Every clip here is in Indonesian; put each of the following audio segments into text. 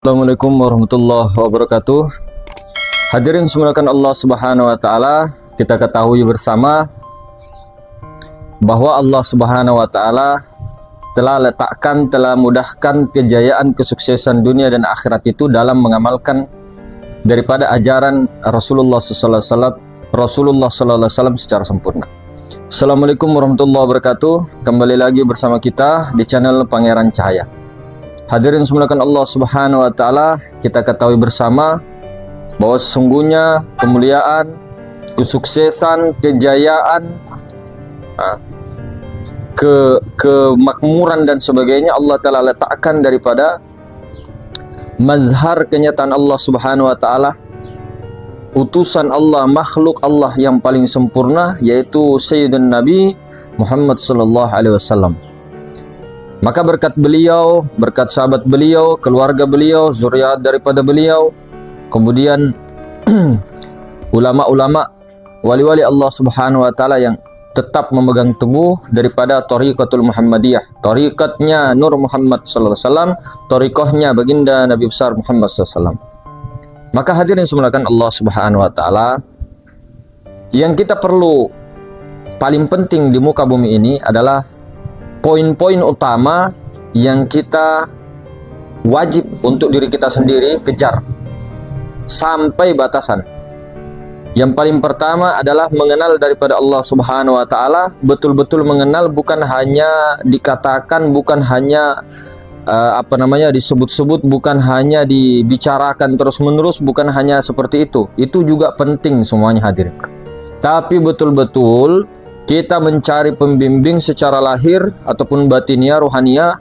Assalamualaikum warahmatullahi wabarakatuh. Hadirin semulakan Allah Subhanahu wa taala, kita ketahui bersama bahwa Allah Subhanahu wa taala telah mudahkan kejayaan kesuksesan dunia dan akhirat itu dalam mengamalkan daripada ajaran Rasulullah SAW secara sempurna. Assalamualaikum warahmatullahi wabarakatuh. Kembali lagi bersama kita di channel Pangeran Cahaya. Hadirin semulakan Allah Subhanahu wa taala, kita ketahui bersama bahwa sesungguhnya kemuliaan, kesuksesan, kejayaan, kemakmuran dan sebagainya Allah Ta'ala letakkan daripada mazhar kenyataan Allah Subhanahu wa taala, utusan Allah, makhluk Allah yang paling sempurna, yaitu Sayyidun Nabi Muhammad sallallahu alaihi wasallam. Maka berkat beliau, berkat sahabat beliau, keluarga beliau, zuriat daripada beliau, kemudian ulama-ulama, wali-wali Allah Subhanahu wa taala yang tetap memegang teguh daripada Thariqatul Muhammadiyah, tariqatnya Nur Muhammad sallallahu alaihi wasallam, tariqahnya baginda Nabi besar Muhammad sallallahu alaihi wasallam. Maka hadirin semulakan Allah Subhanahu wa taala, yang kita perlu paling penting di muka bumi ini adalah poin-poin utama yang kita wajib untuk diri kita sendiri kejar sampai batasan. Yang paling pertama adalah mengenal daripada Allah Subhanahu wa taala, betul-betul mengenal, bukan hanya dikatakan, bukan hanya disebut-sebut, bukan hanya dibicarakan terus-menerus, bukan hanya seperti itu. Itu juga penting semuanya hadirin. Tapi betul-betul kita mencari pembimbing secara lahir ataupun batinia, rohania,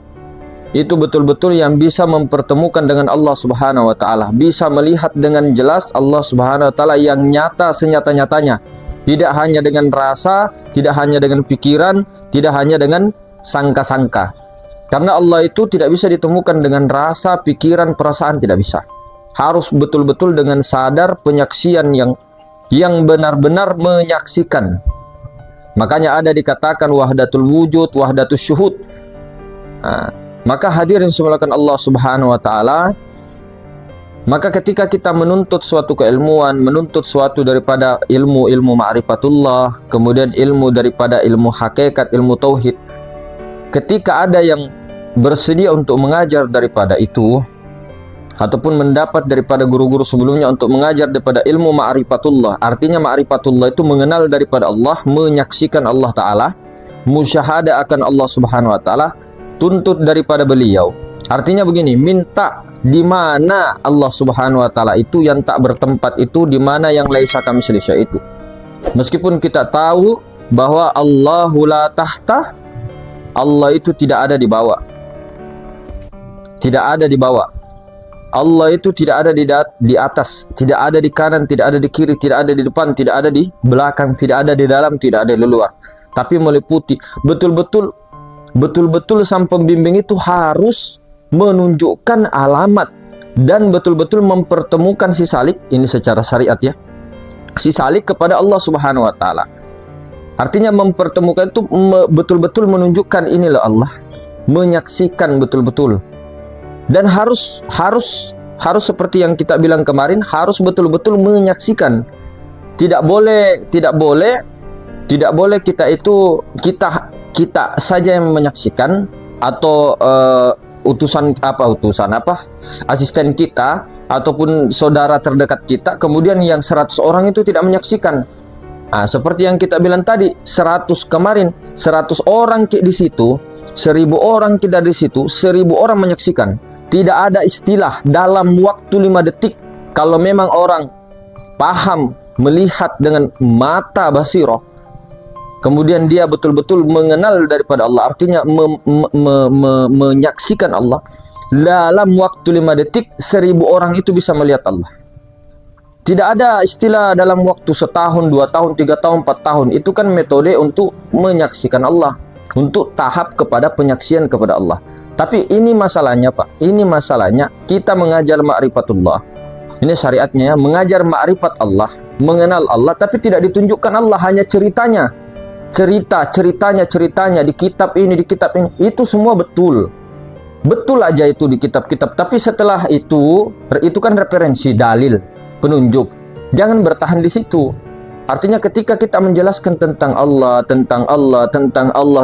itu betul-betul yang bisa mempertemukan dengan Allah Subhanahu wa taala, bisa melihat dengan jelas Allah Subhanahu wa taala yang nyata senyata-nyatanya, tidak hanya dengan rasa, tidak hanya dengan pikiran, tidak hanya dengan sangka-sangka. Karena Allah itu tidak bisa ditemukan dengan rasa, pikiran, perasaan, tidak bisa. Harus betul-betul dengan sadar, penyaksian yang benar-benar menyaksikan. Makanya ada dikatakan wahdatul wujud, wahdatul syuhud. Maka hadirin semulakan Allah Subhanahu wa taala, maka ketika kita menuntut suatu keilmuan, menuntut suatu daripada ilmu ma'rifatullah, kemudian ilmu daripada ilmu hakikat, ilmu tauhid, ketika ada yang bersedia untuk mengajar daripada itu, ataupun mendapat daripada guru-guru sebelumnya untuk mengajar daripada ilmu ma'rifatullah. Artinya ma'rifatullah itu mengenal daripada Allah, menyaksikan Allah Ta'ala, musyahadah akan Allah Subhanahu wa taala, tuntut daripada beliau. Artinya begini, minta di mana Allah Subhanahu wa taala itu yang tak bertempat itu, di mana yang laisa kamitslihi syai' itu. Meskipun kita tahu bahwa Allahu la tahta, Allah itu tidak ada di bawah. Tidak ada di bawah. Allah itu tidak ada di atas, tidak ada di kanan, tidak ada di kiri, tidak ada di depan, tidak ada di belakang, tidak ada di dalam, tidak ada di luar. Tapi meliputi betul-betul sang pembimbing itu harus menunjukkan alamat dan betul-betul mempertemukan si salik ini secara syariat ya. Si salik kepada Allah Subhanahu wa taala. Artinya mempertemukan itu betul-betul menunjukkan inilah Allah, menyaksikan betul-betul. Dan harus seperti yang kita bilang kemarin, harus betul-betul menyaksikan. Tidak boleh kita saja yang menyaksikan, atau asisten kita ataupun saudara terdekat kita, kemudian yang 100 orang itu tidak menyaksikan. Seperti yang kita bilang tadi, 100 orang di situ, 1000 orang kita di situ, 1000 orang menyaksikan. Tidak ada istilah dalam waktu 5 detik. Kalau memang orang paham, melihat dengan mata basirah, kemudian dia betul-betul mengenal daripada Allah, artinya menyaksikan Allah, dalam waktu 5 detik 1000 orang itu bisa melihat Allah. Tidak ada istilah dalam waktu 1 tahun, 2 tahun, 3 tahun, 4 tahun. Itu kan metode untuk menyaksikan Allah, untuk tahap kepada penyaksian kepada Allah. Tapi ini masalahnya Pak, ini masalahnya kita mengajar ma'rifatullah. Ini syariatnya ya, mengajar ma'rifat Allah, mengenal Allah, tapi tidak ditunjukkan Allah, hanya ceritanya. Ceritanya di kitab ini, itu semua betul. Betul aja itu di kitab-kitab, tapi setelah itu kan referensi, dalil, penunjuk. Jangan bertahan di situ. Artinya ketika kita menjelaskan tentang Allah,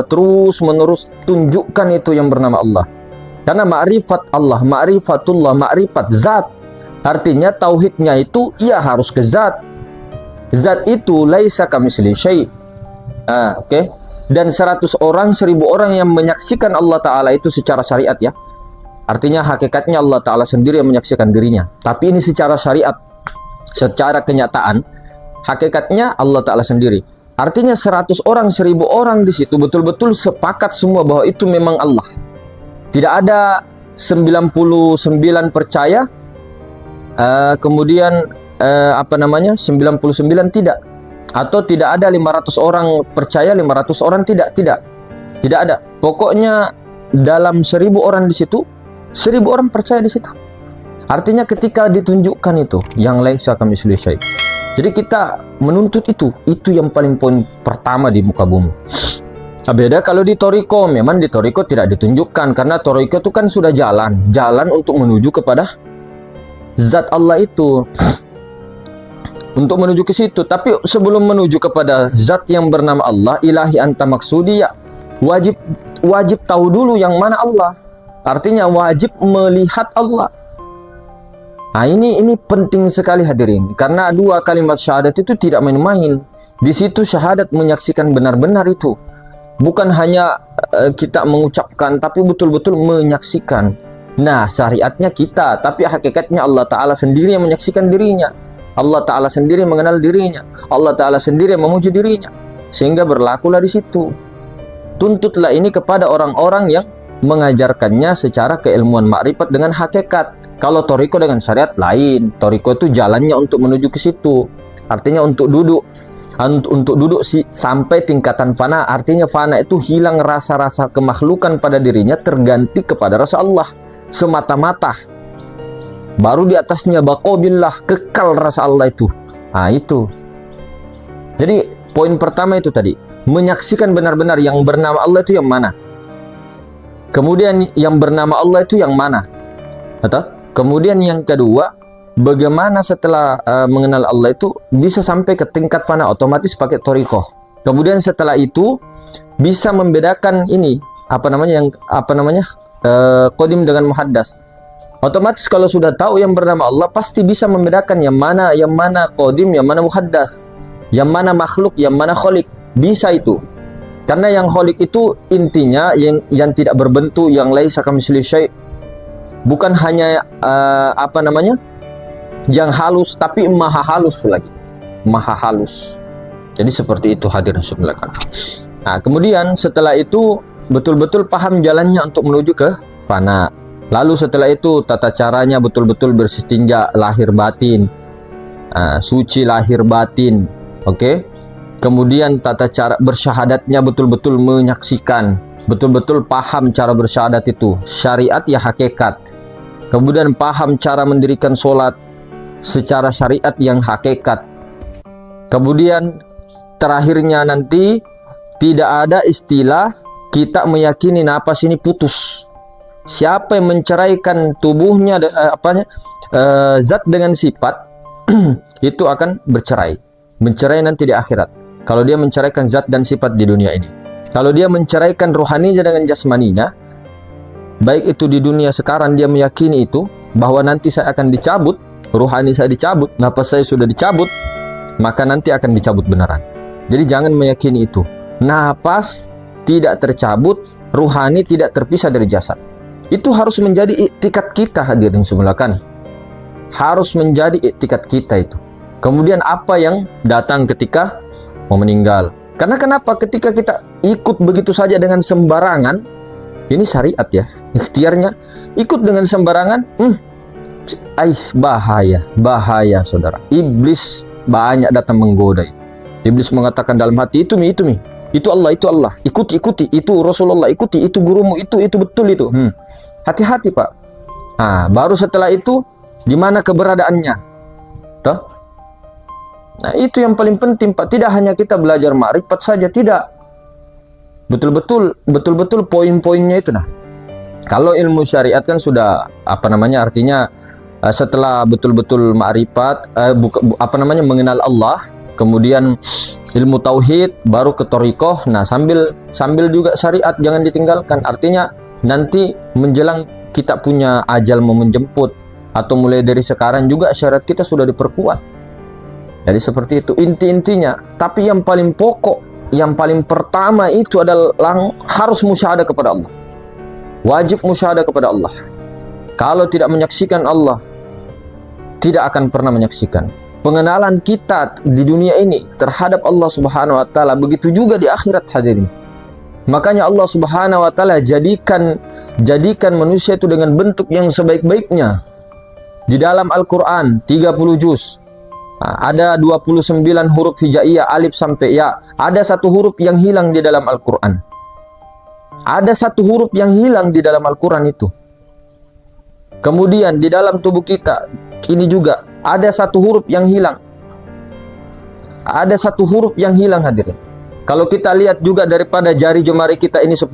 terus menerus tunjukkan itu yang bernama Allah. Karena ma'rifat Allah, ma'rifatullah, ma'rifat zat. Artinya tauhidnya itu ia harus ke zat. Zat itu laisa kamitslihi syai'. Oke. Dan 100 orang, 1000 orang yang menyaksikan Allah Ta'ala itu secara syariat ya. Artinya hakikatnya Allah Ta'ala sendiri yang menyaksikan dirinya. Tapi ini secara syariat, secara kenyataan, hakikatnya Allah Ta'ala sendiri. Artinya 100 orang, 1000 orang di situ betul-betul sepakat semua bahwa itu memang Allah. Tidak ada 99 percaya, kemudian 99 tidak. Atau tidak ada 500 orang percaya, 500 orang tidak ada. Pokoknya dalam 1000 orang di situ, 1000 orang percaya di situ. Artinya ketika ditunjukkan itu yang laisa kamitslihi syai'. Jadi kita menuntut itu yang paling poin pertama di muka bumi. Nah, beda kalau di Toriko, memang di Toriko tidak ditunjukkan karena Toriko itu kan sudah jalan untuk menuju kepada zat Allah itu. Untuk menuju ke situ, tapi sebelum menuju kepada zat yang bernama Allah, ilahi anta maksudi, ya wajib tahu dulu yang mana Allah. Artinya wajib melihat Allah. Nah, ini penting sekali hadirin, karena 2 kalimat syahadat itu tidak main-main. Di situ syahadat menyaksikan benar-benar itu. Bukan hanya kita mengucapkan, tapi betul-betul menyaksikan. Nah, syariatnya kita, tapi hakikatnya Allah Ta'ala sendiri yang menyaksikan dirinya. Allah Ta'ala sendiri mengenal dirinya. Allah Ta'ala sendiri memuji dirinya. Sehingga berlakulah di situ. Tuntutlah ini kepada orang-orang yang mengajarkannya secara keilmuan makrifat dengan hakikat. Kalau Toriko dengan syariat lain. Toriko itu jalannya untuk menuju ke situ. Artinya untuk duduk. Untuk duduk sampai tingkatan fana. Artinya fana itu hilang rasa-rasa kemakhlukan pada dirinya, terganti kepada rasa Allah semata-mata. Baru di atasnya baqobillah, kekal rasa Allah itu. Nah itu. Jadi poin pertama itu tadi, menyaksikan benar-benar yang bernama Allah itu yang mana. Kemudian yang bernama Allah itu yang mana. Atau kemudian yang kedua, bagaimana setelah mengenal Allah itu bisa sampai ke tingkat fana, otomatis pakai torikoh. Kemudian setelah itu bisa membedakan ini qadim dengan muhaddas. Otomatis kalau sudah tahu yang bernama Allah, pasti bisa membedakan yang mana qadim, yang mana muhaddas, yang mana makhluk, yang mana kholik. Bisa itu. Karena yang kholik itu intinya yang tidak berbentuk, yang laisa kamitslihi syai'. Bukan hanya yang halus, tapi maha halus lagi. Maha halus. Jadi seperti itu hadirin sekalian. Nah, kemudian setelah itu betul-betul paham jalannya untuk menuju ke fana. Lalu setelah itu tata caranya betul-betul bersistinja lahir batin, suci lahir batin, oke? Kemudian tata cara bersyahadatnya betul-betul menyaksikan, betul-betul paham cara bersyahadat itu, syariat ya hakikat. Kemudian paham cara mendirikan sholat secara syariat yang hakikat. Kemudian terakhirnya nanti tidak ada istilah kita meyakini nafas ini putus. Siapa yang menceraikan tubuhnya zat dengan sifat itu akan bercerai. Mencerai nanti di akhirat. Kalau dia menceraikan zat dan sifat di dunia ini. Kalau dia menceraikan rohaninya dengan jasmaninya, baik itu di dunia sekarang dia meyakini itu bahwa nanti saya akan dicabut, rohani saya dicabut, nafas saya sudah dicabut, maka nanti akan dicabut beneran. Jadi jangan meyakini itu. Nafas tidak tercabut, rohani tidak terpisah dari jasad. Itu harus menjadi iktikat kita hadirin sekalian. Harus menjadi iktikat kita itu. Kemudian apa yang datang ketika mau meninggal. Karena kenapa? Ketika kita ikut begitu saja dengan sembarangan, ini syariat ya, ikhtiarnya, ikut dengan sembarangan, bahaya saudara. Iblis banyak datang menggoda. Iblis mengatakan dalam hati, itu Allah, ikuti, itu Rasulullah, ikuti, itu gurumu, itu betul itu. Hati-hati Pak. Nah, baru setelah itu di mana keberadaannya? Toh? Nah, itu yang paling penting Pak. Tidak hanya kita belajar makrifat saja, tidak. Betul-betul poin-poinnya itu nah. Kalau ilmu syariat kan sudah artinya setelah betul-betul ma'rifat mengenal Allah, kemudian ilmu tauhid, baru ke thariqah. Nah, sambil juga syariat jangan ditinggalkan. Artinya nanti menjelang kita punya ajal mau menjemput, atau mulai dari sekarang juga syariat kita sudah diperkuat. Jadi seperti itu inti-intinya. Tapi yang paling pokok, yang paling pertama itu adalah harus musyahadah kepada Allah. Wajib musyahadah kepada Allah. Kalau tidak menyaksikan Allah, tidak akan pernah menyaksikan. Pengenalan kita di dunia ini terhadap Allah Subhanahu wa taala, begitu juga di akhirat, hadirin. Makanya Allah Subhanahu wa taala jadikan manusia itu dengan bentuk yang sebaik-baiknya. Di dalam Al-Qur'an 30 juz. Ada 29 huruf hijaiyah alif sampai ya. Ada satu huruf yang hilang di dalam Al-Qur'an. Ada satu huruf yang hilang di dalam Al-Qur'an itu. Kemudian di dalam tubuh kita ini juga ada satu huruf yang hilang. Ada satu huruf yang hilang, hadirin. Kalau kita lihat juga daripada jari jemari kita ini 10.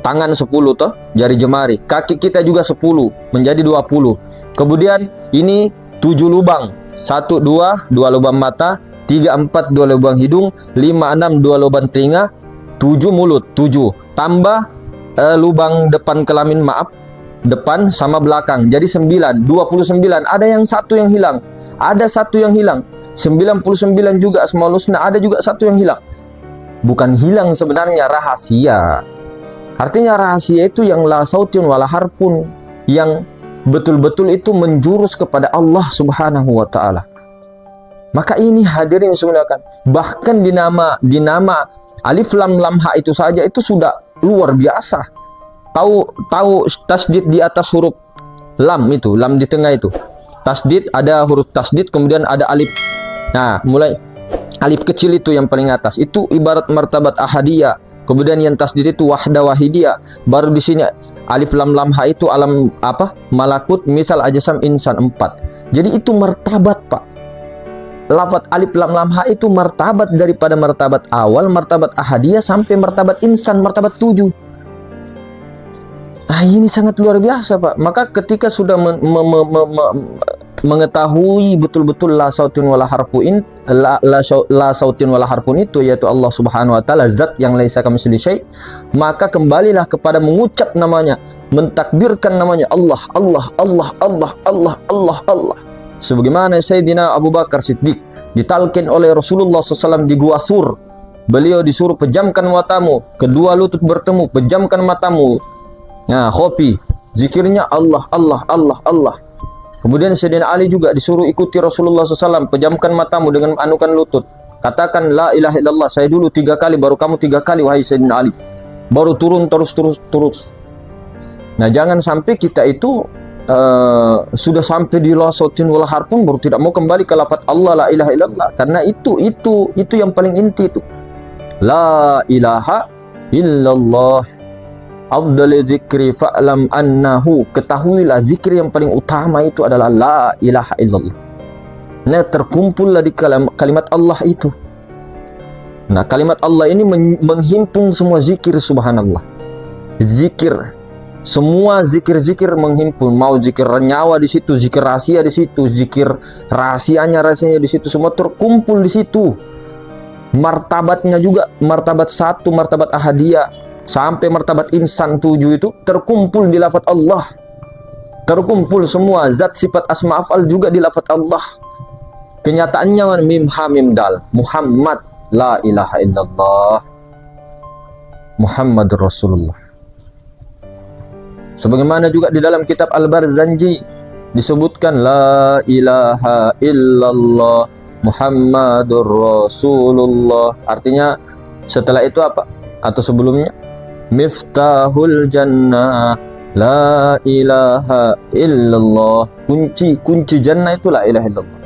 Tangan 10 toh, jari jemari. Kaki kita juga 10, menjadi 20. Kemudian ini 7 lubang. 1, 2 lubang mata, 3, 4 2 lubang hidung, 5, 6 2 lubang telinga, 7 mulut, 7. Tambah lubang depan kelamin, depan sama belakang, jadi 9, 29. Ada yang satu yang hilang. Ada satu yang hilang. 99 juga Asmaul Husna, ada juga satu yang hilang. Bukan hilang sebenarnya, rahasia. Artinya rahasia itu yang la sautin wala harfun, yang betul-betul itu menjurus kepada Allah Subhanahu wa taala. Maka ini hadirin sebenarnya, bahkan di nama alif lam lam ha itu saja itu sudah luar biasa. Tahu tasdid di atas huruf lam itu, lam di tengah itu. Tasdid, ada huruf tasdid, kemudian ada alif. Nah, mulai alif kecil itu yang paling atas. Itu ibarat martabat ahadiyah. Kemudian yang tasdid itu wahda wahidiyah. Baru di sini alif lam lam ha itu alam malakut, misal ajasam insan 4. Jadi itu martabat, Pak. Lafaz alif lam lam ha itu martabat daripada martabat awal, martabat ahadiyah sampai martabat insan, martabat 7. Ini sangat luar biasa, Pak. Maka ketika sudah mengetahui betul-betul la sautin wala harfun la sautin wala harfun itu, yaitu Allah Subhanahu wa taala zat yang laisa kamitslihi syai', maka kembalilah kepada mengucap namanya, mentakbirkan namanya Allah, Allah, Allah, Allah, Allah, Allah, Allah. Sebagaimana Sayyidina Abu Bakar Siddiq ditalkin oleh Rasulullah SAW di Gua Sur. Beliau disuruh pejamkan matamu, kedua lutut bertemu, pejamkan matamu. Nah, khofi, zikirnya Allah, Allah, Allah, Allah. Kemudian Sayyidina Ali juga disuruh ikuti Rasulullah SAW, pejamkan matamu dengan anukan lutut. Katakan la ilaha illallah, saya dulu 3 kali, baru kamu 3 kali, wahai Sayyidina Ali. Baru turun terus. Nah, jangan sampai kita itu sudah sampai di la sautin wala harfun baru tidak mau kembali ke lafaz Allah la ilaha illallah, karena itu yang paling inti itu. La ilaha illallah. Afdal zikri fa'lam annahu, ketahuilah zikir yang paling utama itu adalah la ilaha illallah. Nah, terkumpullah di kalimat Allah itu. Nah, kalimat Allah ini menghimpun semua zikir, subhanallah. Zikir, semua zikir-zikir menghimpun. Mau zikir nyawa di situ, zikir rahasia di situ, zikir rahasianya di situ, semua terkumpul di situ. Martabatnya juga martabat 1, martabat ahadiyah, sampai martabat insan 7 itu terkumpul di lafaz Allah. Terkumpul semua zat sifat asma af'al juga di lafaz Allah. Kenyataannya mim ha mim dal, Muhammad la ilaha illallah, Muhammadur Rasulullah. Sebagaimana juga di dalam kitab Al-Barzanji disebutkan la ilaha illallah Muhammadur Rasulullah. Artinya setelah itu apa? Atau sebelumnya? Miftahul jannah la ilaha illallah. Kunci jannah itu la ilaha illallah.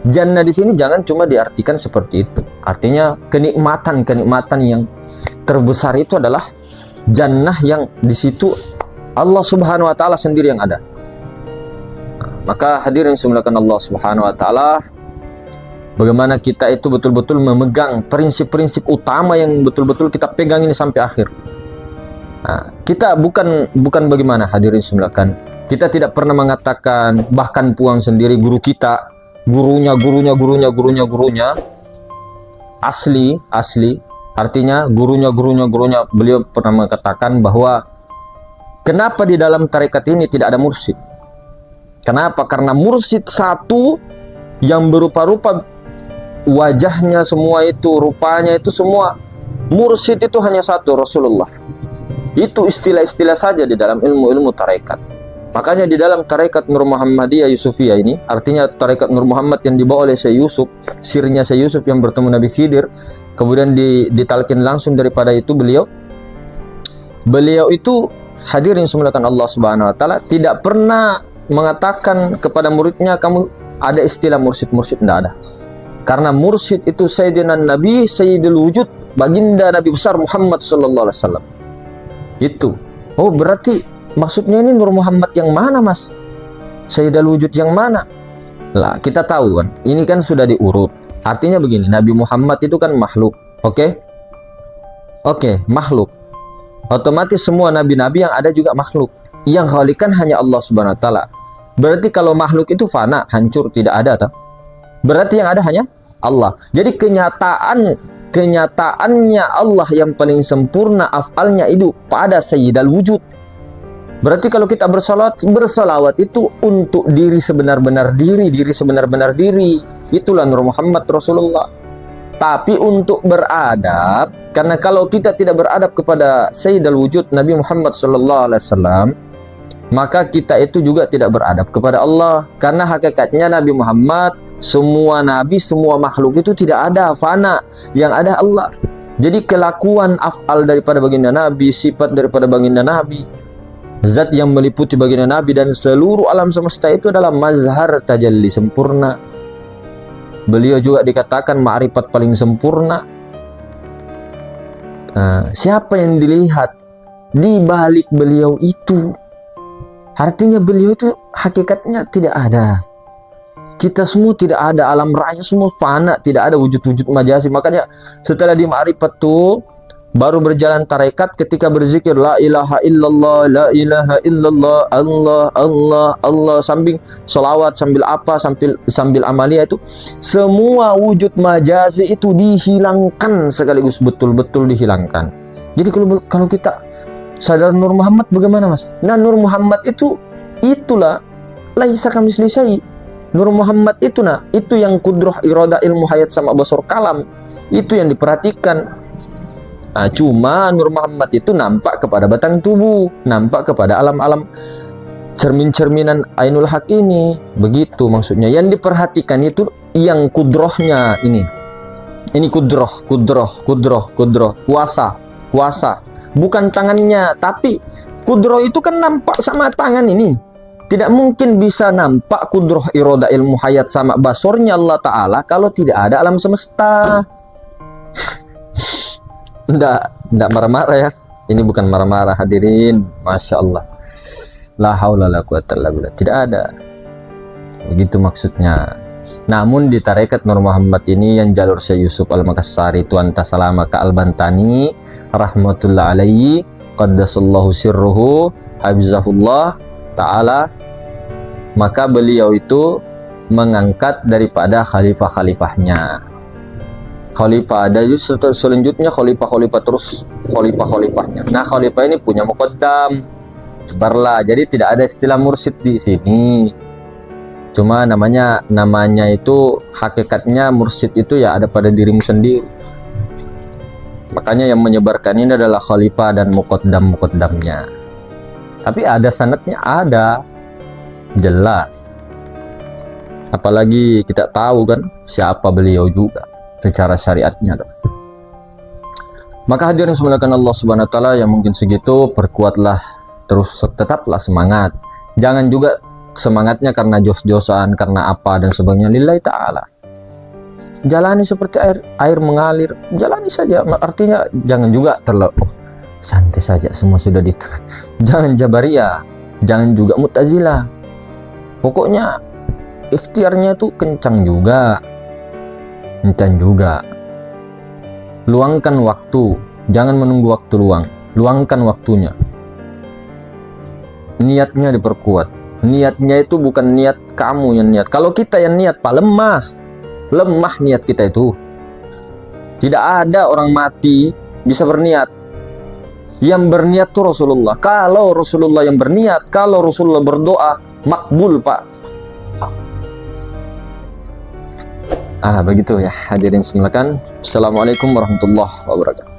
Jannah di sini jangan cuma diartikan seperti itu. Artinya kenikmatan yang terbesar itu adalah jannah yang di situ Allah Subhanahu wa taala sendiri yang ada. Maka hadirin semuanya Allah Subhanahu wa taala, bagaimana kita itu betul-betul memegang prinsip-prinsip utama yang betul-betul kita pegang ini sampai akhir. Nah, kita bukan bagaimana hadirin semulakan. Kita tidak pernah mengatakan, bahkan Puang sendiri guru kita, gurunya asli, artinya gurunya beliau pernah mengatakan bahwa kenapa di dalam tarekat ini tidak ada mursyid? Kenapa? Karena mursyid satu yang berupa-rupa wajahnya semua itu, rupanya itu semua. Mursyid itu hanya satu, Rasulullah. Itu istilah-istilah saja di dalam ilmu-ilmu tarekat. Makanya di dalam tarekat Nur Muhammadiyah Yusufiyah ini, artinya tarekat Nur Muhammad yang dibawa oleh Syekh Yusuf, sirnya Syekh Yusuf yang bertemu Nabi Khidir, kemudian ditalkin langsung daripada itu beliau itu hadirin semulakan Allah Subhanahu wa taala tidak pernah mengatakan kepada muridnya kamu ada istilah mursyid, tidak ada. Karena mursyid itu Sayyidina Nabi, Sayyidul Wujud, baginda Nabi besar Muhammad sallallahu alaihi wasallam. Itu. Oh, berarti maksudnya ini Nur Muhammad yang mana, Mas? Sayyidul Wujud yang mana? Lah, kita tahu kan, ini kan sudah diurut. Artinya begini, Nabi Muhammad itu kan makhluk. Oke, makhluk. Otomatis semua nabi-nabi yang ada juga makhluk. Yang khalikan hanya Allah Subhanahu wa taala. Berarti kalau makhluk itu fana, hancur, tidak ada tak? Berarti yang ada hanya Allah. Jadi kenyataannya Allah yang paling sempurna, af'alnya itu pada Sayyidul Wujud. Berarti kalau kita bersalawat itu untuk diri sebenar-benar diri. Itulah Nur Muhammad Rasulullah. Tapi untuk beradab, karena kalau kita tidak beradab kepada Sayyidul Wujud Nabi Muhammad sallallahu alaihi wasallam, maka kita itu juga tidak beradab kepada Allah. Karena hakikatnya Nabi Muhammad, semua nabi, semua makhluk itu tidak ada, fana. Yang ada Allah. Jadi kelakuan af'al daripada baginda Nabi, sifat daripada baginda Nabi, zat yang meliputi baginda Nabi dan seluruh alam semesta itu adalah mazhar tajalli sempurna. Beliau juga dikatakan ma'rifat paling sempurna. Siapa yang dilihat di balik beliau itu? Artinya beliau itu hakikatnya tidak ada. Kita semua tidak ada, alam raya semua fana, tidak ada wujud-wujud majazi. Makanya setelah di ma'rifat tuh baru berjalan tarekat, ketika berzikir la ilaha illallah, la ilaha illallah, Allah, sambil selawat, sambil apa, sambil amalia itu, semua wujud majazi itu dihilangkan sekaligus, betul-betul dihilangkan. Jadi kalau kita sadar Nur Muhammad bagaimana, Mas? Nah, Nur Muhammad itulah laisa kamitslihi syai'. Nur Muhammad itu yang kudrah, iradah, ilmu, hayat sama basar kalam. Itu yang diperhatikan. Nah, cuma Nur Muhammad itu nampak kepada batang tubuh, nampak kepada alam-alam cermin-cerminan Ainul Haq ini. Begitu maksudnya. Yang diperhatikan itu yang kudrohnya ini. Ini kudroh, kuasa. Bukan tangannya, tapi kudroh itu kan nampak sama tangan ini. Tidak mungkin bisa nampak kudroh, iroda, ilmu, hayat sama basornya Allah Ta'ala kalau tidak ada alam semesta. Nggak marah-marah ya. Ini bukan marah-marah hadirin. Masya Allah. La haula la quwata illa billah. Tidak ada. Begitu maksudnya. Namun di tarekat Nur Muhammad ini yang jalur Syekh Yusuf Al-Makassari Tuan Tasalama Ka Al-Bantani rahmatullah alaihi qaddasallahu sirruhu habizahullah ta'ala, maka beliau itu mengangkat daripada khalifah-khalifahnya. Khalifah ada juga selanjutnya khalifahnya. Nah, khalifah ini punya muqaddam, barlah. Jadi tidak ada istilah mursyid di sini. Cuma namanya itu hakikatnya mursyid itu ya ada pada dirimu sendiri. Makanya yang menyebarkan ini adalah khalifah dan muqaddamnya. Tapi ada sanadnya, ada jelas. Apalagi kita tahu kan siapa beliau juga secara syariatnya. Maka hadirin semuanya Allah Subhanahu wa taala, yang mungkin segitu, perkuatlah terus, tetaplah semangat. Jangan juga semangatnya karena jos-josan, karena apa dan sebagainya. Lillahi ta'ala. Jalani seperti air mengalir, jalani saja. Artinya jangan juga terlalu santai saja, semua sudah jangan jabariyah, jangan juga mu'tazilah. Pokoknya ikhtiarnya itu kencang juga. Luangkan waktu, jangan menunggu waktu luang. luangkan waktunya. Niatnya diperkuat. Niatnya itu bukan niat kamu yang niat. Kalau kita yang niat, Pak, lemah niat kita itu. Tidak ada orang mati bisa berniat. Yang berniat itu Rasulullah. Kalau Rasulullah yang berniat, kalau Rasulullah berdoa, makbul, Pak. Begitu ya, hadirin sekalian. Assalamualaikum warahmatullahi wabarakatuh.